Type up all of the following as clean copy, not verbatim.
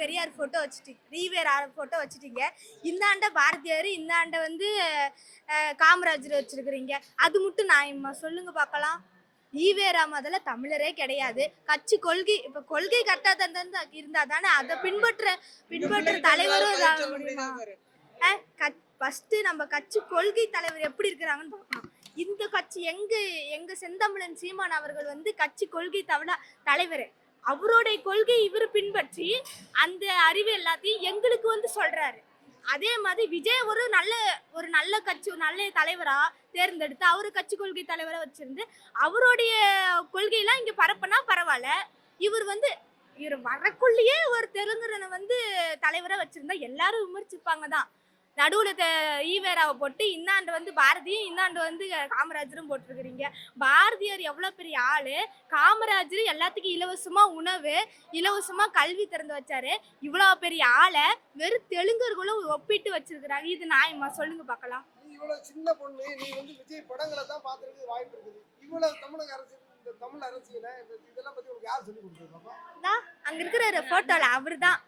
Periyar photo வச்சுட்டீங்க, EVR photo வச்சுட்டீங்க. இந்த ஆண்ட பாரதியார், இந்த ஆண்ட வந்து காமராஜர் வச்சிருக்கிறீங்க. அது மட்டும் நியாயமா சொல்லுங்க பார்க்கலாம். ஈவேரா முதல்ல தமிழரே கிடையாது. கட்சி கொள்கை இப்ப கொள்கை கரெக்டா இருந்தா தானே அதை பின்பற்ற தலைவரும் முடியுமா? ஃபர்ஸ்ட் நம்ம கட்சி கொள்கை தலைவர் எப்படி இருக்கிறாங்கன்னு பார்க்கணும். இந்த கட்சி எங்க செந்தமிழன் சீமான் அவர்கள் வந்து கட்சி கொள்கை தலைவர். அவருடைய கொள்கை இவர் பின்பற்றி அந்த அறிவு எல்லாத்தையும் எங்களுக்கு வந்து சொல்றாரு. அதே மாதிரி விஜய் ஒரு நல்ல கட்சி நல்ல தலைவரா தேர்ந்தெடுத்து அவரு கட்சி கொள்கை தலைவரை வச்சிருந்து அவருடைய கொள்கையெல்லாம் இங்க பரப்புனா பரவாயில்ல. இவர் வரக்குள்ளேயே ஒரு தெலுங்குறனை வந்து தலைவரை வச்சிருந்தா எல்லாரும் விமர்சிப்பாங்க தான். நடுவுல ஈவேராவை போட்டு இன்னாண்டு வந்து பாரதியும் இன்னாண்டு வந்து காமராஜரும் போட்டிருக்கிறீங்க. பாரதியார் எவ்வளவு பெரிய ஆளு, காமராஜர் எல்லாத்துக்கும் இலவசமா உணவு இலவசமா கல்வி திறந்து வச்சாரு. இவ்வளவு பெரிய ஆளை வெறும் தெலுங்கர்களும் ஒப்பிட்டு வச்சிருக்கிறாங்க. இது நியாயமா சொல்லுங்க பார்க்கலாம். இவ்வளவு சின்ன பொண்ணு நீ வந்து விஜய் படங்களை தான் பார்த்துருக்கு வாய்ப்பு இருக்குது. இவ்வளவு தமிழக அரசு தமிழ் அரசியல இதெல்லாம் பத்தி உங்களுக்கு யார் சொல்லி கொடுத்துருக்காங்க? அங்க இருக்கிற போட்டோல அவருதான்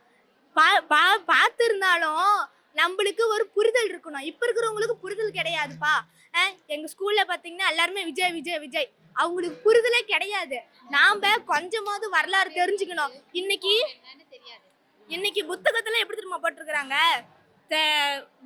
பார்த்திருந்தாலும் நம்மளுக்கு ஒரு புரிதல் இருக்கணும். இப்ப இருக்கிறவங்களுக்கு புரிதல் கிடையாதுப்பா. எங்க ஸ்கூல்ல பாத்தீங்கன்னா எல்லாருமே விஜய் விஜய் விஜய், அவங்களுக்கு புரிதலே கிடையாது. நாம கொஞ்சமாவது வரலாறு தெரிஞ்சுக்கணும். இன்னைக்கு புத்தகத்துல எப்படி தெரியுமா போட்டிருக்கிறாங்க,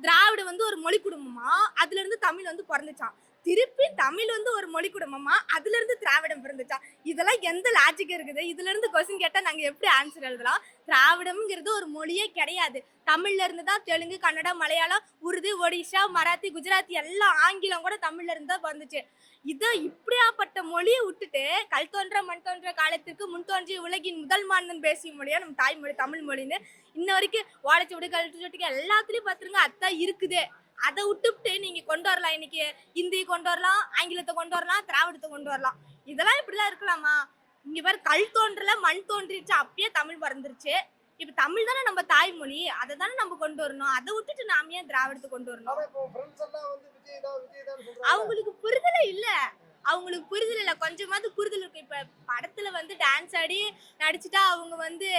திராவிட வந்து ஒரு மொழி குடும்பமா, அதுல இருந்து தமிழ் வந்து பிறந்துச்சான். திருப்பி தமிழ் வந்து ஒரு மொழி குடும்பமா, அதுல இருந்து திராவிடம் பிறந்துச்சான். இதெல்லாம் எந்த லாஜிக் இருக்குது? இதுல இருந்து கொஸ்டின் கேட்டா நாங்க எப்படி ஆன்சர் எழுதலாம்? திராவிடம்ங்கிறது ஒரு மொழியே கிடையாது. தமிழ்ல இருந்து தான் தெலுங்கு, கன்னடம், மலையாளம், உருது, ஒடிஷா, மராத்தி, குஜராத்தி எல்லாம் ஆங்கிலம் கூட தமிழ்ல இருந்து தான் வந்துச்சு. இதை இப்படியாப்பட்ட மொழியை விட்டுட்டு கல் தோன்ற மண் தோன்ற காலத்திற்கு முன் தோன்றிய உலகின் முதல் மாந்தன் பேசிய மொழியா நம்ம தாய்மொழி தமிழ் மொழின்னு இன்ன வரைக்கும் ஓலைச்சுவடி கல்வெட்டு எல்லாத்துலயும் பாத்துருங்க அதான் இருக்குது. அதை விட்டுவிட்டு நீங்க கொண்டு வரலாம். இன்னைக்கு ஹிந்தி கொண்டு வரலாம், ஆங்கிலத்தை கொண்டு வரலாம், திராவிடத்தை கொண்டு வரலாம். இதெல்லாம் இப்படிலாம் இருக்கலாமா? இங்க பேர் கல் தோன்றல மண் தோன்றிடுச்சு, அப்பயே தமிழ் பறந்துருச்சு. இப்ப தமிழ் தானே நம்ம தாய்மொழி, அதை தானே நம்ம கொண்டு வரணும். அதை விட்டுட்டு நாம ஏன் திராவிடத்தை கொண்டு வரணும்? அவங்களுக்கு புரிதலே இல்ல. அவங்களுக்கு புரிதல் இல்ல, கொஞ்சமாவது புரிதல் இருக்கு. இப்ப படத்துல வந்து டான்ஸ் ஆடி நடிச்சுட்டா அவங்க வந்து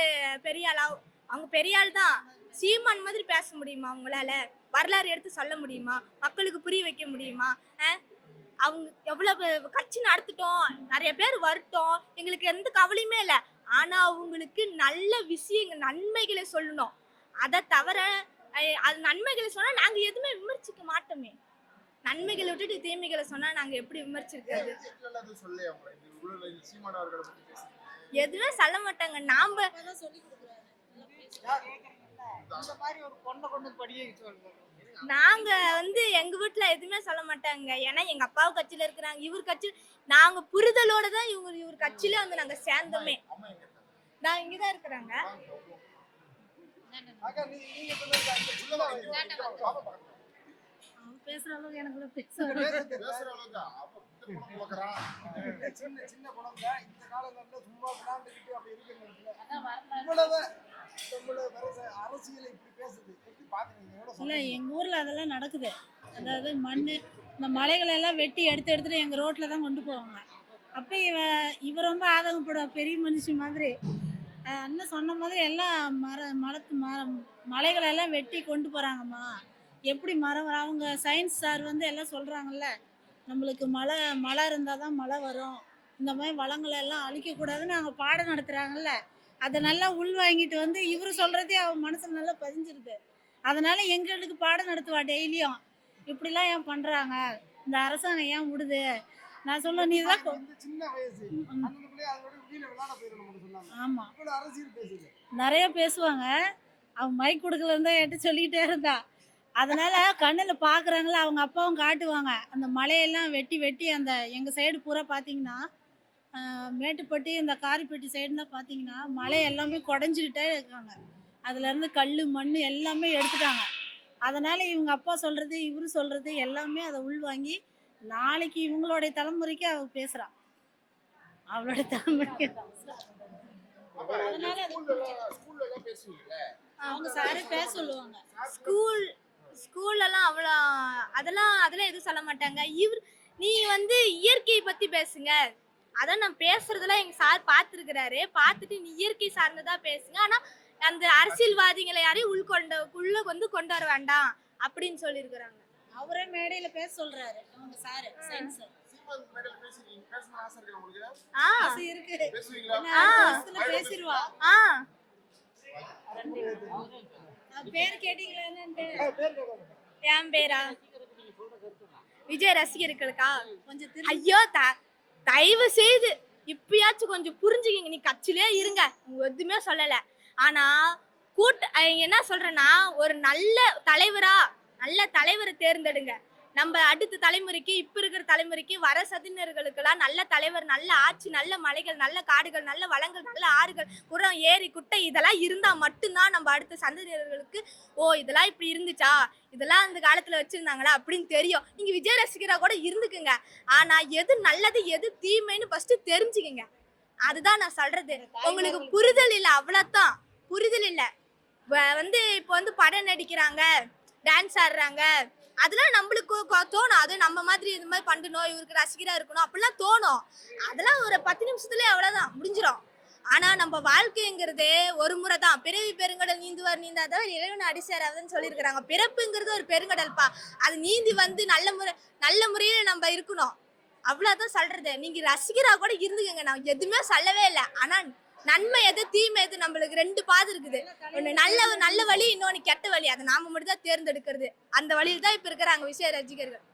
பெரிய ஆளா? அவங்க பெரிய ஆள் தான். சீமான் மாதிரி பேச முடியுமா அவங்களால? வரலாறு எடுத்து சொல்ல முடியுமா? மக்களுக்கு புரிய வைக்க முடியுமா? அவங்க எவ்வளவு கட்சி நடத்திட்டோம், நிறைய பேர் வரட்டும், எங்களுக்கு எந்த கவலையுமே இல்லை. ஆனா அவங்களுக்கு நல்ல விஷயங்கள் நன்மைகளை சொல்லணும். அதை தவிர அது நன்மைகளை சொன்னா நாங்க எதுவுமே விமர்சிக்க மாட்டோமே. நன்மைகளை விட்டுட்டு தீமைகளை சொன்னா நாங்க எப்படி விமர்சிக்கிறது? எதுவுமே சொல்ல மாட்டாங்க. நாம நாங்க வந்து எங்க வீட்டுல எதுவுமே சொல்ல மாட்டாங்க. ஏன்னா எங்க அப்பாவு கட்சியில இருக்கிறாங்க, இவர் கட்சி. நாங்க புரிதலோட தான் இவர் கட்சியில வந்து நாங்க சேர்ந்தோமே. நான் இங்கதான் இருக்கிறாங்க. பேசுற அளவுக்கு எனக்கு பேச இல்லை, எங்கள் ஊரில் அதெல்லாம் நடக்குது. அதாவது மண் இந்த மலைகளை எல்லாம் வெட்டி எடுத்துட்டு எங்கள் ரோட்டில் தான் கொண்டு போவாங்க. அப்போ இவ ரொம்ப ஆதங்கப்படுவா, பெரிய மனுஷி மாதிரி. அண்ணன் சொன்ன மாதிரி எல்லாம் மலைகளெல்லாம் வெட்டி கொண்டு போகிறாங்கம்மா. எப்படி மரம் அவங்க சயின்ஸ் சார் வந்து எல்லாம் சொல்கிறாங்கல்ல, நம்மளுக்கு மழை இருந்தால் தான் மழை வரும், இந்த மாதிரி வளங்களை எல்லாம் அழிக்கக்கூடாதுன்னு அவங்க பாடம் நடத்துகிறாங்கல்ல. அதை நல்லா உள்வாங்கிட்டு வந்து இவர் சொல்கிறதே அவன் மனசில் நல்லா பதிஞ்சிருது. அதனால எங்களுக்கு பாடம் நடத்துவா டெய்லியும். இப்படிலாம் ஏன் பண்ணுறாங்க, இந்த அரசாங்கம் ஏன் விடுது? நான் சொல்ல நீ இதெல்லாம் ஆமாம் நிறைய பேசுவாங்க. அவன் மைக் கொடுக்கல இருந்தா என்கிட்ட சொல்லிகிட்டே இருந்தா. அதனால கண்ணில் பார்க்குறாங்களா, அவங்க அப்பாவும் காட்டுவாங்க. அந்த மலையெல்லாம் வெட்டி வெட்டி அந்த எங்கள் சைடு பூரா பார்த்தீங்கன்னா, மேட்டுப்பட்டி இந்த காரிப்பட்டி சைடுனா பார்த்தீங்கன்னா மலை எல்லாமே குடஞ்சிக்கிட்டே இருக்காங்க. அதுலேருந்து கல் மண் எல்லாமே எடுத்துட்டாங்க. அதனால் இவங்க அப்பா சொல்கிறது இவரு சொல்கிறது எல்லாமே அதை உள்வாங்கி நாளைக்கு இவங்களுடைய தலைமுறைக்கு அவ பேசுகிறான். அவளுடைய தலைமுறைக்கு அவங்க சாரே பேச சொல்லுவாங்க. ஸ்கூல்லலாம் அவ்வளோ அதெல்லாம் எதுவும் சொல்ல மாட்டாங்க. நீ வந்து இயற்கையை பற்றி பேசுங்க, அதான் நான் பேசுறதுல எங்க சார் பார்த்துருக்கிறாரு. பார்த்துட்டு நீ இயற்கை சார்ந்ததா பேசுங்க, ஆனால் அந்த அரசியல்வாதிகளை யாரையும் உள்ள வந்து கொண்டு வர வேண்டாம் அப்படின்னு சொல்லியிருக்கிறாங்க. அவரே மேடையில பேச சொல்றாரு அவங்க சார் சயின்ஸ் சீமான் மேடையில பேசணும்னு ஆசை இருக்கா உங்களுக்கு? இருக்கு பேசுவீங்களா? பேசிடுவா ஆ பேர் கேட்டீங்களா என்னன்ட்டு பேர் கேட்காம. என் பேரா விஜய் ரசிகர்களுக்கா? கொஞ்சம் ஐயோ தயவு செய்து இப்பயாச்சும் கொஞ்சம் புரிஞ்சுக்கிங்க. நீ கட்சியிலே இருங்க, எதுவுமே சொல்லல. ஆனா என்ன சொல்றேன்னா, ஒரு நல்ல தலைவரை தேர்ந்தெடுங்க. நம்ம அடுத்த தலைமுறைக்கு, இப்ப இருக்கிற தலைமுறைக்கு, வர சதியினர்களுக்கெல்லாம் நல்ல தலைவர், நல்ல ஆட்சி, நல்ல மலைகள், நல்ல காடுகள், நல்ல வளங்கள், நல்ல ஆறுகள், குளம், ஏரி, குட்டை இதெல்லாம் இருந்தா மட்டும்தான் நம்ம அடுத்த சந்ததியினர்களுக்கு இதெல்லாம் இப்படி இருந்துச்சா, இதெல்லாம் அந்த காலத்துல வச்சிருந்தாங்களா அப்படின்னு தெரியும். நீங்க விஜய் ரசிகரா கூட இருந்துக்குங்க, ஆனா எது நல்லது எது தீமைன்னு ஃபர்ஸ்ட் தெரிஞ்சுக்குங்க. அதுதான் நான் சொல்றது. உங்களுக்கு புரிதல் இல்லை, அவ்வளவுதான். புரிதல் இல்லை. இப்போ வந்து படம் நடிக்கிறாங்க, டான்ஸ் ஆடுறாங்க, அதெல்லாம் நம்மளுக்கு தோணும். அது நம்ம மாதிரி இது மாதிரி பண்ணணும், இவருக்கு ரசிகரா இருக்கணும் அப்படிலாம் தோணும். அதெல்லாம் ஒரு 10 நிமிஷத்துலயே அவ்வளவுதான் முடிஞ்சிடும். ஆனா நம்ம வாழ்க்கைங்கிறதே ஒரு முறை தான். பிறவி பெருங்கடல் நீந்தாதவர் இறைவன் அடிசேராதுன்னு சொல்லியிருக்கிறாங்க. பிறப்புங்கிறது ஒரு பெருங்கடல்பா. அது நீந்தி வந்து நல்ல முறையில நம்ம இருக்கணும். அவ்வளவுதான் சொல்றது. நீங்க ரசிகரா கூட இருந்துக்கங்க, நான் எதுவுமே சொல்லவே இல்லை. ஆனா நன்மை எது தீமை எது, நம்மளுக்கு 2 பாதை இருக்குது. ஒண்ணு நல்ல வழி, இன்னொன்னு கெட்ட வழி. அதை நாம மட்டும் தான் தேர்ந்தெடுக்கிறது. அந்த வழியில் தான் இப்ப இருக்கிறாங்க விஜய் ரசிகர்கள்.